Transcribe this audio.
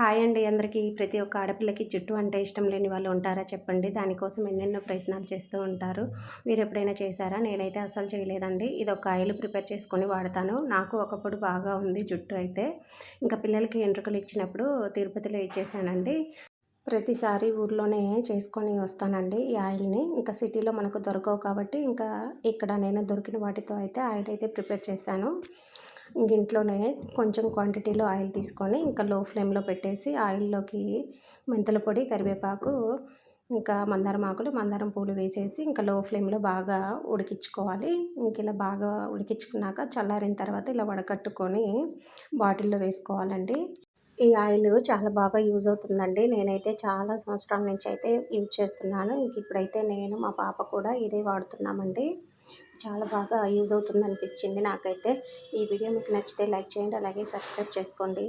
Hi అండి అందరికీ. ప్రతి ఒక్క ఆడపిల్లకి జుట్టు అంటే ఇష్టం లేని వాళ్ళు ఉంటారా చెప్పండి? దానికోసం ఎన్నెన్నో ప్రయత్నాలు చేస్తూ ఉంటారు. మీరెప్పుడైనా చేశారా? నేనైతే అస్సలు చేయలేదండి. ఇదొక ఆయిల్ ప్రిపేర్ చేసుకొని వాడతాను. నాకు ఒకప్పుడు బాగా ఉంది జుట్టు అయితే. ఇంకా పిల్లలకి ఎంట్రుకలు ఇచ్చినప్పుడు తిరుపతిలో ఇచ్చేసానండి. ప్రతిసారి ఊర్లోనే చేసుకొని వస్తానండి ఈ ఆయిల్‌ని. ఇంకా సిటీలో మనకు దొరకవు కాబట్టి ఇంకా ఇక్కడ నేను దొరికిన వాటితో అయితే ఆయిల్ అయితే ప్రిపేర్ చేశాను. ఇంక ఇంట్లోనే కొంచెం క్వాంటిటీలో ఆయిల్ తీసుకొని ఇంకా లో ఫ్లేమ్‌లో పెట్టేసి ఆయిల్‌లోకి మెంతుల పొడి, కరివేపాకు, ఇంకా మందారం ఆకులు, మందారం పూలు వేసేసి ఇంకా లో ఫ్లేమ్‌లో బాగా ఉడికించుకోవాలి. ఇంక ఇలా బాగా ఉడికించుకున్నాక చల్లారిన తర్వాత ఇలా వడకట్టుకొని బాటిల్‌లో వేసుకోవాలండి. ఈ ఆయిల్ చాలా బాగా యూజ్ అవుతుందండి. నేనైతే చాలా సంవత్సరాల నుంచి అయితే యూజ్ చేస్తున్నాను. ఇంక ఇప్పుడైతే నేను, మా పాప కూడా ఇదే వాడుతున్నామండి. చాలా బాగా యూజ్ అవుతుందనిపించింది నాకైతే. ఈ వీడియో మీకు నచ్చితే లైక్ చేయండి. అలాగే సబ్స్క్రైబ్ చేసుకోండి.